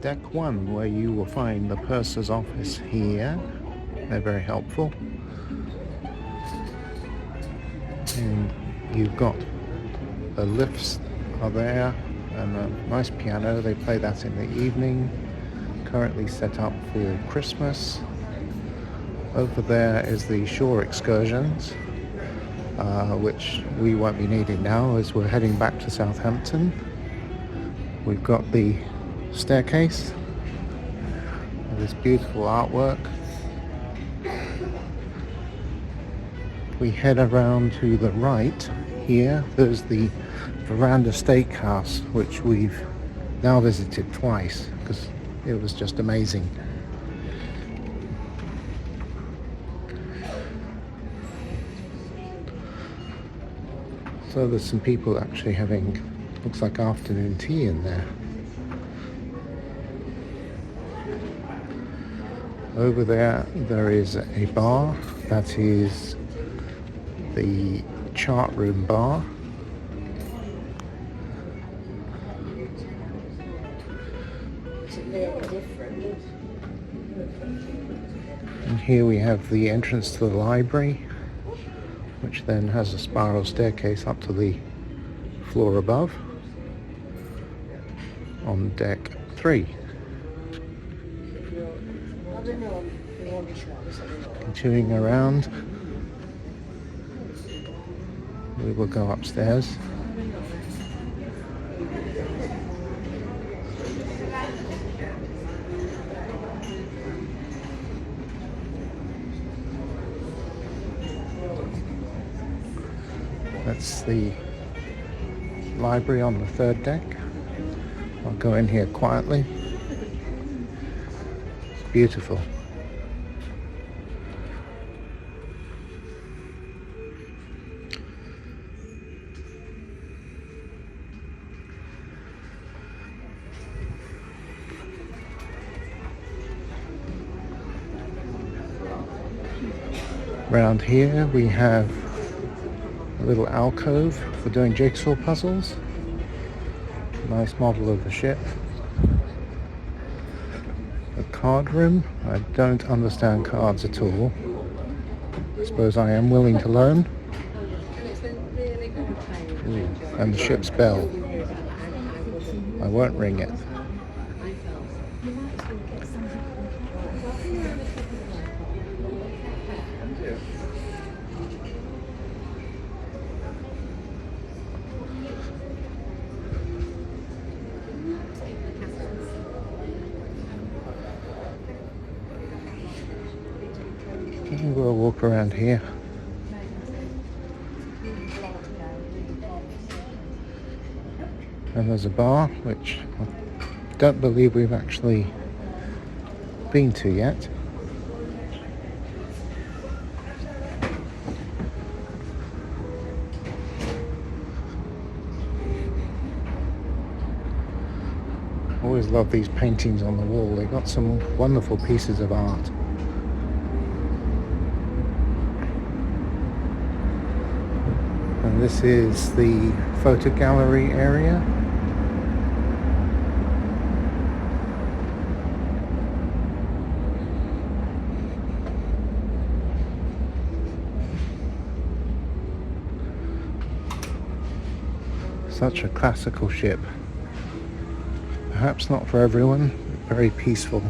deck 1, where you will find the purser's office here. They're very helpful. And you've got the lifts are there and a nice piano. They play that in the evening. Currently set up for Christmas. Over there is the shore excursions, which we won't be needing now as we're heading back to Southampton. We've got the staircase with this beautiful artwork. We head around to the right here. There's the Veranda Steakhouse, which we've now visited twice because it was just amazing. So there's some people actually having, looks like afternoon tea in there. Over there is a bar. That is the chart room bar. And here we have the entrance to the library, which then has a spiral staircase up to the floor above on deck 3. Continuing around, we will go upstairs. That's the library on the 3rd deck. I'll go in here quietly. It's beautiful. Around here we have a little alcove for doing jigsaw puzzles. Nice model of the ship. A card room. I don't understand cards at all. I suppose I am willing to learn. Ooh, and the ship's bell. I won't ring it. We'll walk around here. And there's a bar, which I don't believe we've actually been to yet. Always love these paintings on the wall. They've got some wonderful pieces of art. And this is the photo gallery area. Such a classical ship. Perhaps not for everyone, but very peaceful.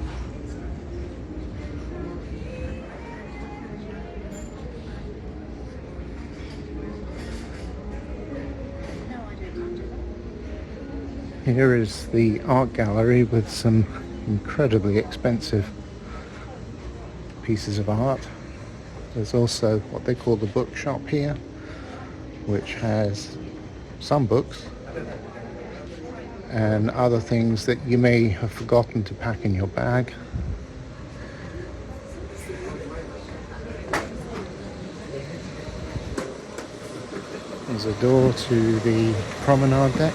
Here is the art gallery with some incredibly expensive pieces of art. There's also what they call the bookshop here, which has some books and other things that you may have forgotten to pack in your bag. There's a door to the promenade deck.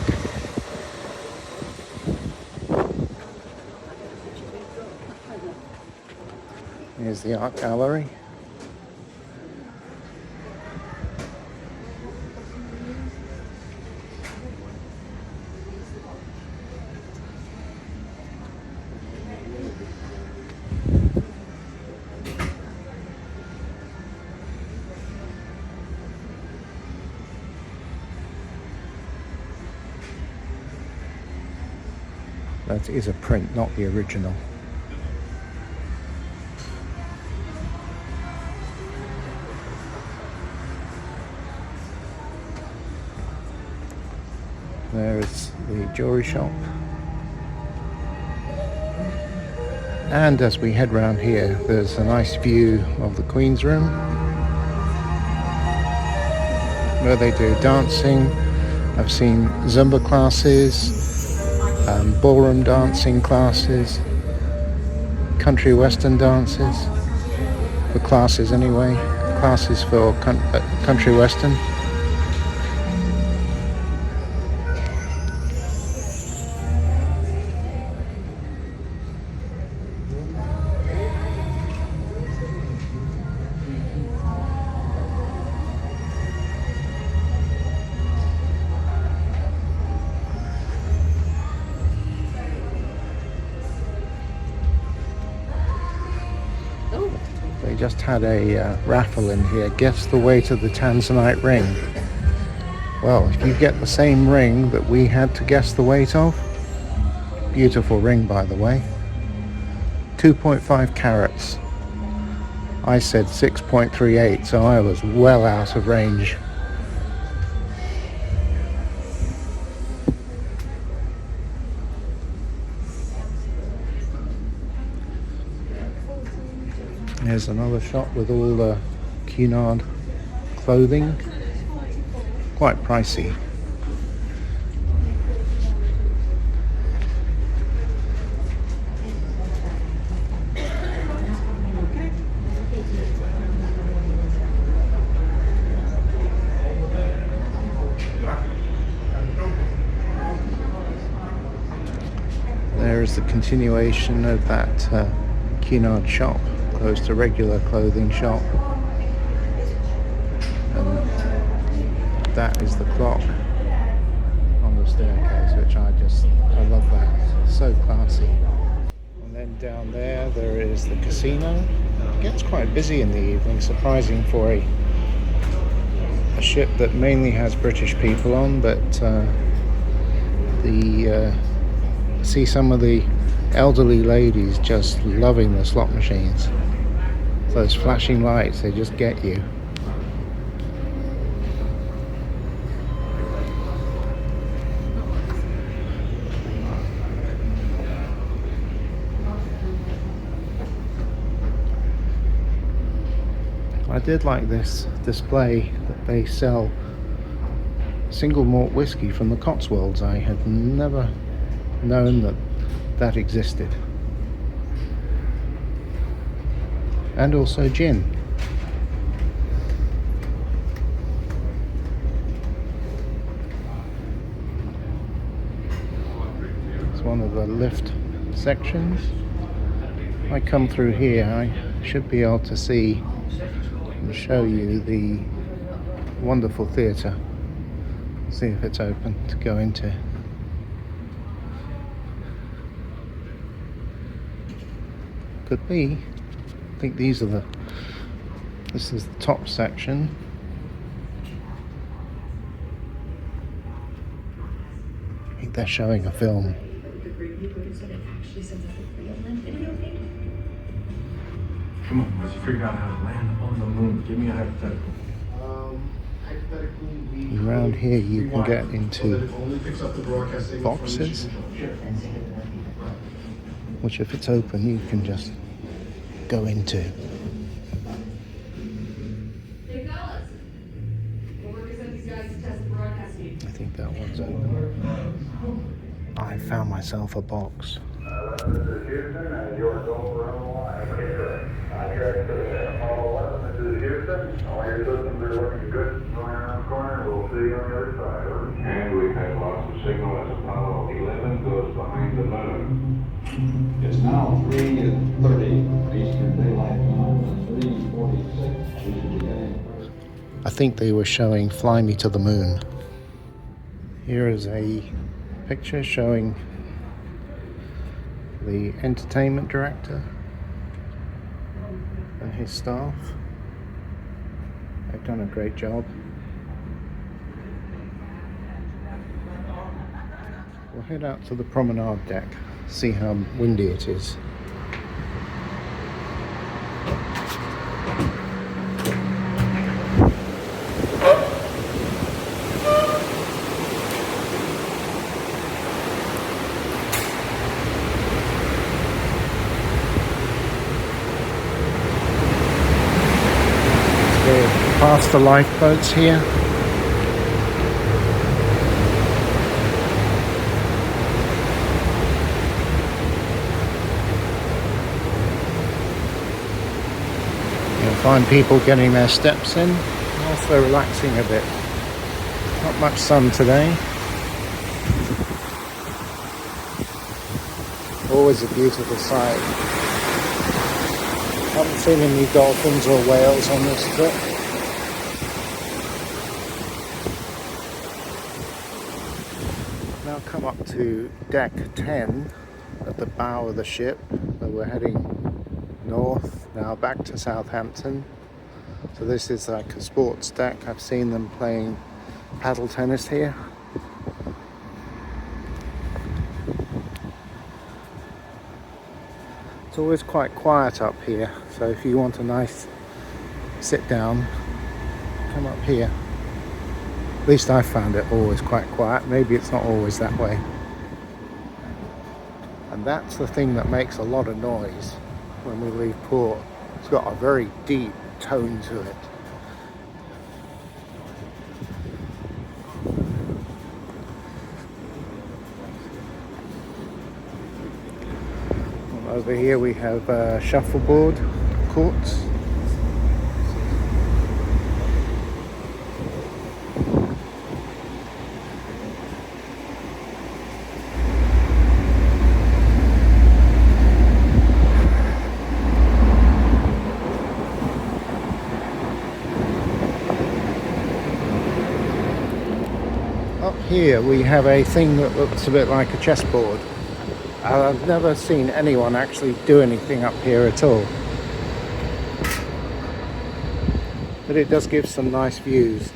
Here's the art gallery. That is a print, not the original. There is the jewellery shop. And as we head round here, there's a nice view of the Queen's Room, where they do dancing. I've seen Zumba classes, ballroom dancing classes, country western dances, for classes anyway, classes for country western. They just had a raffle in here, guess the way to the Tanzanite ring. Well, if you get the same ring that we had to guess the weight of, beautiful ring by the way, 2.5 carats. I said 6.38, so I was well out of range. Here's another shop with all the Cunard clothing, quite pricey. There's the continuation of that Cunard shop, close to regular clothing shop, and that is the clock on the staircase, which I love that, so classy. And then down there is the casino. It gets quite busy in the evening, surprising for a ship that mainly has British people on, but see some of the elderly ladies just loving the slot machines. Those flashing lights, they just get you. I did like this display that they sell single malt whiskey from the Cotswolds. I had never known that existed. And also gin. It's one of the lift sections. If I come through here, I should be able to see and show you the wonderful theatre. See if it's open to go into. Could be. I think this is the top section. I think they're showing a film. Come on, let's figure out how to land on the moon. Give me a hypothetical. Around here you can get into boxes, which if it's open you can just go into. I think that one's open. I found myself a box. This is Houston, and you're going for This is Houston. All your systems are looking good going around the corner. We'll see you on the other side. Over. And we've had lots of signal as Apollo 11 goes behind the moon. It's now 3:30 Eastern Daylight Time, 3:46 Eastern Day. I think they were showing Fly Me to the Moon. Here is a picture showing the entertainment director and his staff. They've done a great job. We'll head out to the promenade deck, See how windy it is. Past the lifeboats here. You'll find people getting their steps in, also relaxing a bit. Not much sun today. Always a beautiful sight. Haven't seen any dolphins or whales on this trip. Now come up to deck 10 at the bow of the ship. So we're heading north now, back to Southampton. So this is like a sports deck. I've seen them playing paddle tennis here. It's always quite quiet up here, so if you want a nice sit down, come up here. At least I found it always quite quiet. Maybe it's not always that way. And that's the thing that makes a lot of noise when we leave port. It's got a very deep tone to it. Over here we have shuffleboard courts. Up here we have a thing that looks a bit like a chessboard. I've never seen anyone actually do anything up here at all. But it does give some nice views.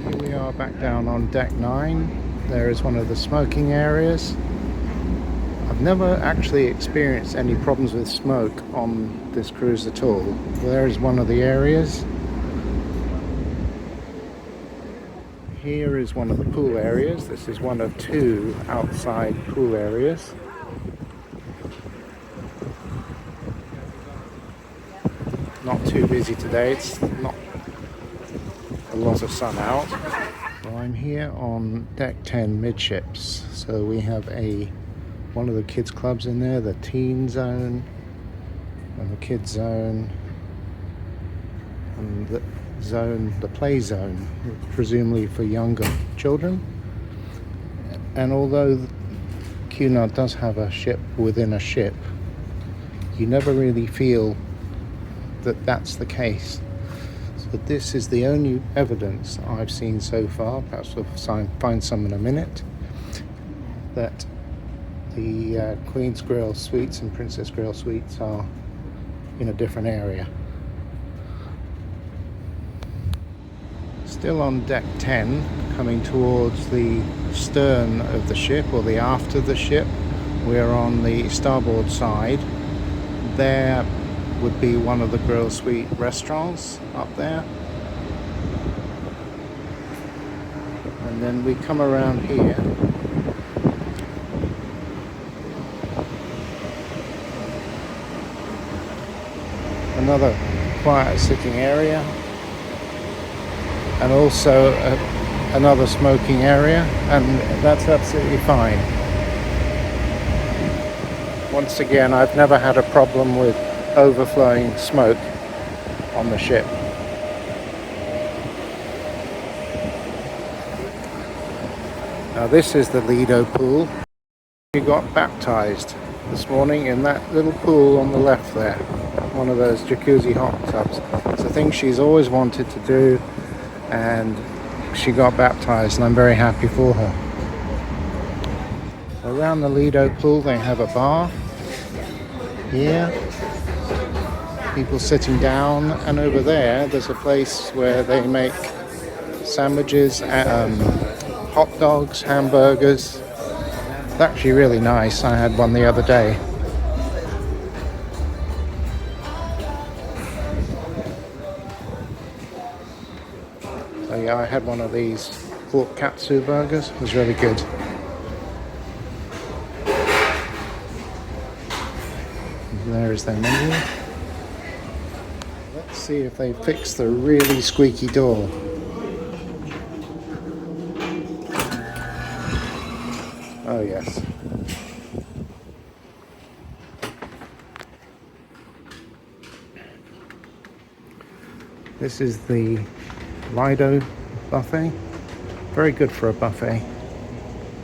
Here we are back down on deck 9. There is one of the smoking areas. I've never actually experienced any problems with smoke on this cruise at all. There is one of the areas. Here is one of the pool areas. This is one of 2 outside pool areas. Not too busy today. It's not a lot of sun out. So I'm here on deck 10 midships. So we have one of the kids clubs in there, the teen zone and the kids zone, and the play zone, presumably for younger children. And although Cunard does have a ship within a ship, you never really feel that that's the case. So this is the only evidence I've seen so far, perhaps we'll find some in a minute, that the Queen's Grill Suites and Princess Grill Suites are in a different area. Still on deck 10, coming towards the stern of the ship, or the aft of the ship. We're on the starboard side. There would be one of the Grill Suite restaurants up there. And then we come around here. Another quiet sitting area, and also another smoking area, and that's absolutely fine. Once again, I've never had a problem with overflowing smoke on the ship. Now this is the Lido pool. We got baptized this morning in that little pool on the left there. One of those jacuzzi hot tubs. It's a thing she's always wanted to do, and she got baptized, and I'm very happy for her. Around the Lido pool they have a bar here. people sitting down, and over there there's a place where they make sandwiches, hot dogs, hamburgers. It's actually really nice. I had one the other day. So yeah, I had one of these pork katsu burgers. It was really good. And there is their menu. Let's see if they fix the really squeaky door. Oh yes. This is the Lido buffet. Very good for a buffet.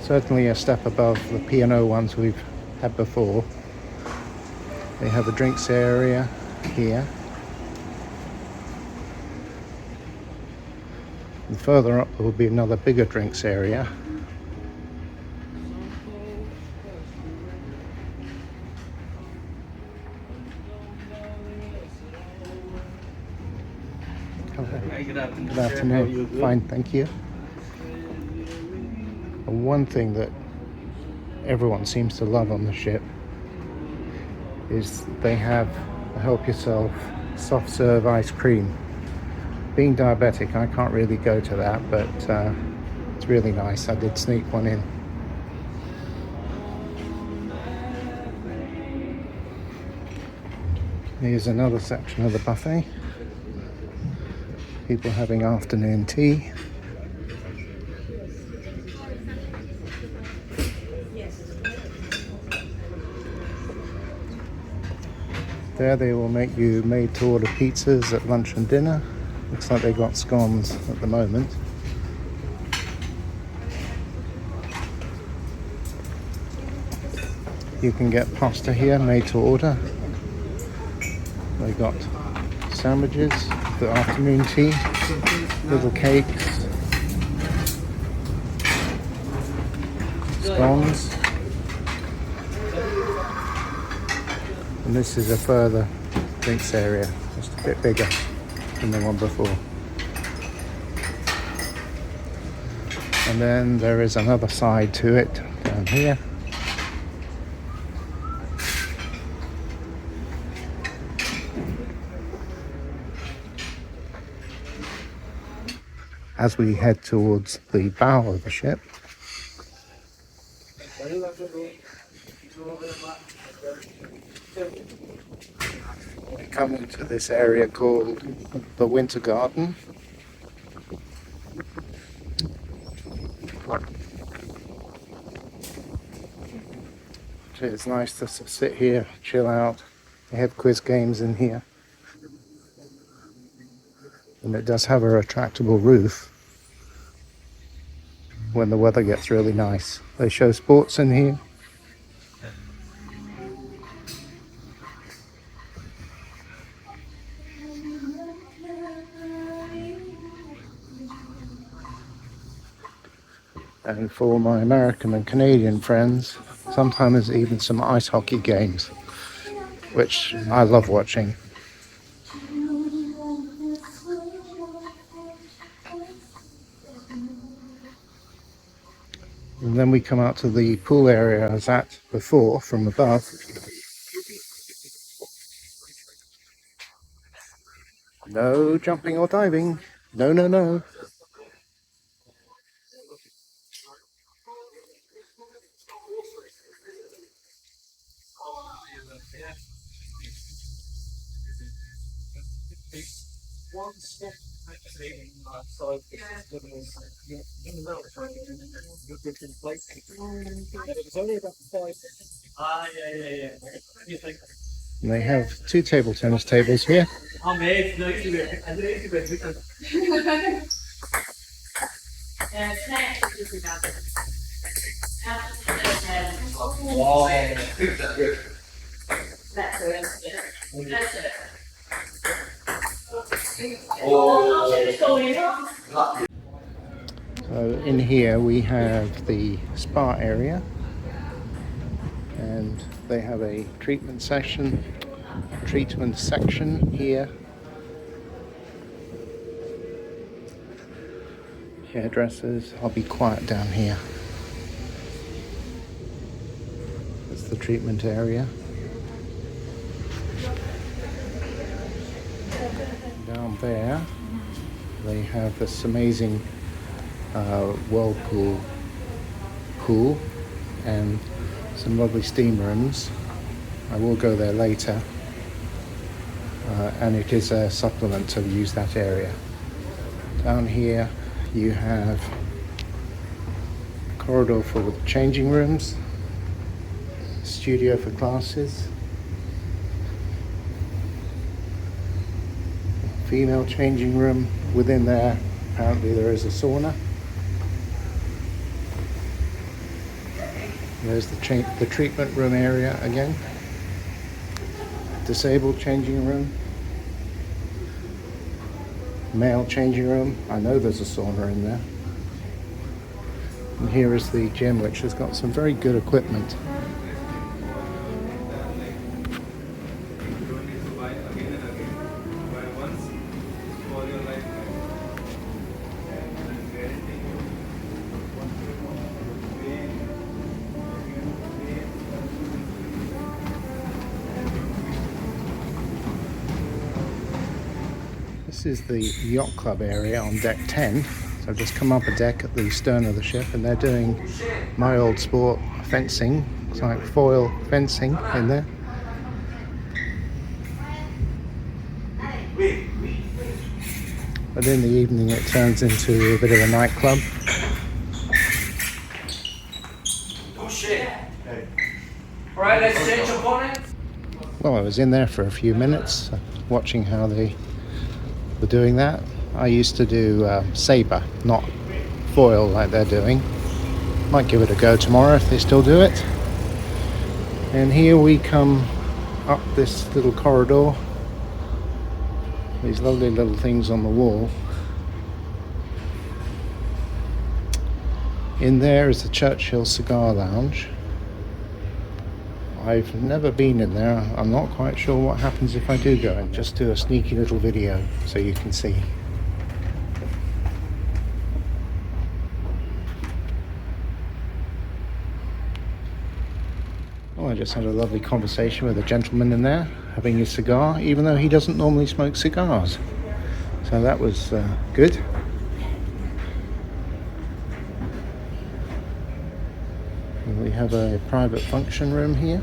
Certainly a step above the P&O ones we've had before. They have a drinks area here. And further up there will be another bigger drinks area. Good afternoon. Fine, thank you. And one thing that everyone seems to love on the ship is they have a help yourself soft serve ice cream. Being diabetic, I can't really go to that, but it's really nice. I did sneak one in. Here's another section of the buffet. People having afternoon tea. There they will make you made-to-order pizzas at lunch and dinner. Looks like they've got scones at the moment. You can get pasta here, made to order. They got sandwiches, the afternoon tea, little cakes, scones. And this is a further drinks area, just a bit bigger than the one before. And then there is another side to it down here. As we head towards the bow of the ship, we come into this area called the Winter Garden. It's nice to sit here, chill out. They have quiz games in here. And it does have a retractable roof when the weather gets really nice. They show sports in here. And for my American and Canadian friends, sometimes even some ice hockey games, which I love watching. And then we come out to the pool area I was at before from above. No jumping or diving. No, no, no. And they have 2 table tennis tables here. So in here we have the spa area, and they have a treatment session treatment section here. Hairdressers. I'll be quiet down here. That's the treatment area. Down there they have this amazing whirlpool pool and some lovely steam rooms. I will go there later, and it is a supplement to use that area. Down here you have a corridor for the changing rooms, studio for classes, female changing room. Within there apparently there is a sauna. There's the treatment room area again. Disabled changing room. Male changing room. I know there's a sauna in there. And here is the gym, which has got some very good equipment. This is the yacht club area on deck 10. So I've just come up a deck at the stern of the ship, and they're doing my old sport, fencing. It's like foil fencing in there. But in the evening it turns into a bit of a nightclub. Alright, let's change opponents. Well, I was in there for a few minutes watching how they were doing that. I used to do sabre, not foil like they're doing. Might give it a go tomorrow if they still do it. And here we come up this little corridor. These lovely little things on the wall. In there is the Churchill Cigar Lounge. I've never been in there. I'm not quite sure what happens if I do go and just do a sneaky little video so you can see. Well, I just had a lovely conversation with a gentleman in there having a cigar, even though he doesn't normally smoke cigars. So that was good. We have a private function room here.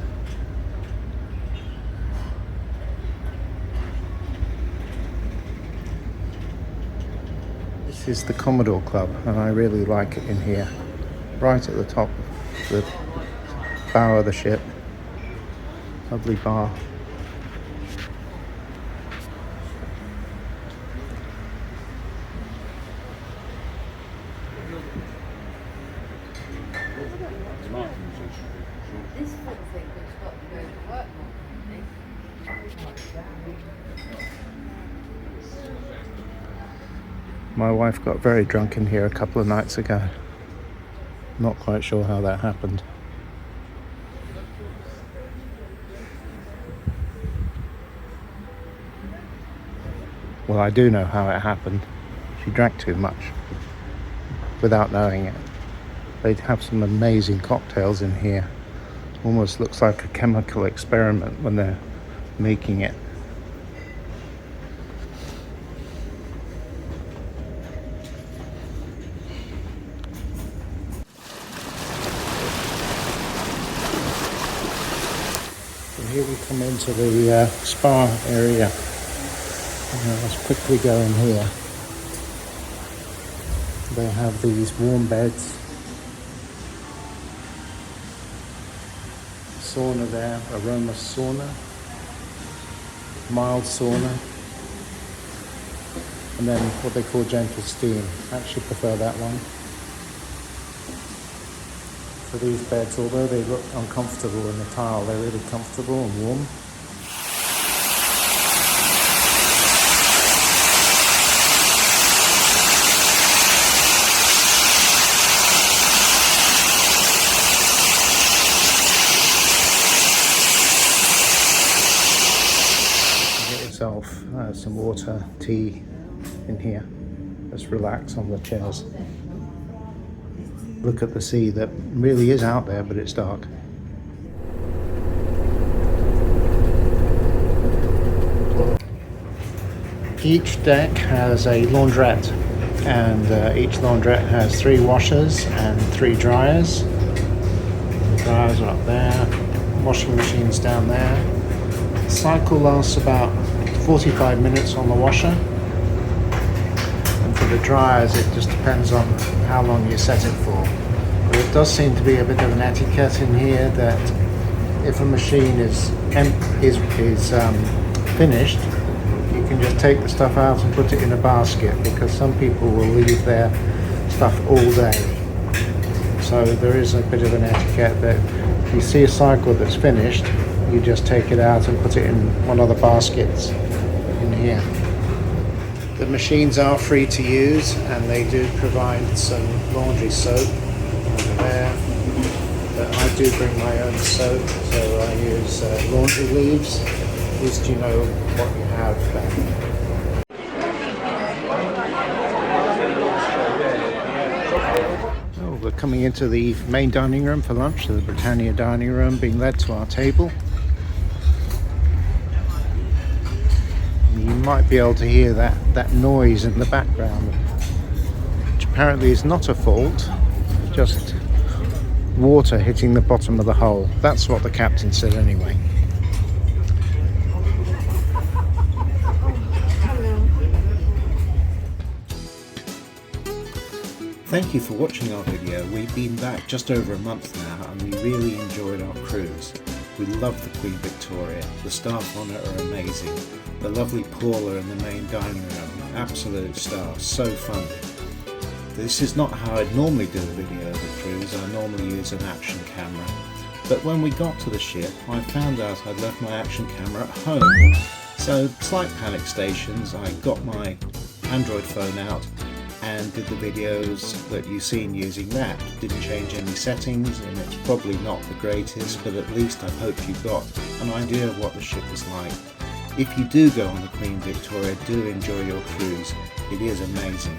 This is the Commodore Club, and I really like it in here. Right at the top, the bow of the ship. Lovely bar. This sort of thing has got to go to work My wife got very drunk in here a couple of nights ago. Not quite sure how that happened. Well, I do know how it happened. She drank too much without knowing it. They have some amazing cocktails in here. Almost looks like a chemical experiment when they're making it. So here we come into the spa area. Let's quickly go in here. They have these warm beds. Sauna there, aroma sauna, mild sauna, and then what they call gentle steam. I actually prefer that one. So these beds, although they look uncomfortable in the tile, they're really comfortable and warm. yourself some water, tea in here. Just relax on the chairs. Look at the sea that really is out there, but it's dark. Each deck has a laundrette, and each laundrette has 3 washers and 3 dryers. The dryers are up there, washing machines down there. The cycle lasts about 45 minutes on the washer, and for the dryers it just depends on how long you set it for. But it does seem to be a bit of an etiquette in here that if a machine is finished, you can just take the stuff out and put it in a basket, because some people will leave their stuff all day. So there is a bit of an etiquette that if you see a cycle that's finished, you just take it out and put it in one of the baskets in here. The machines are free to use, and they do provide some laundry soap over there. But I do bring my own soap, so I use laundry leaves. At least you know what you have there. Oh, we're coming into the main dining room for lunch, the Britannia dining room, being led to our table. You might be able to hear that noise in the background, which apparently is not a fault, just water hitting the bottom of the hull. That's what the captain said anyway. Thank you for watching our video. We've been back just over a month now, and we really enjoyed our cruise. We love the Queen Victoria. The staff on it are amazing. The lovely Paula in the main dining room, absolute star, so funny. This is not how I'd normally do a video of a cruise. I normally use an action camera. But when we got to the ship, I found out I'd left my action camera at home. So, slight panic stations, I got my Android phone out and did the videos that you've seen using that. Didn't change any settings, and it's probably not the greatest, but at least I hope you got an idea of what the ship is like. If you do go on the Queen Victoria, do enjoy your cruise. It is amazing.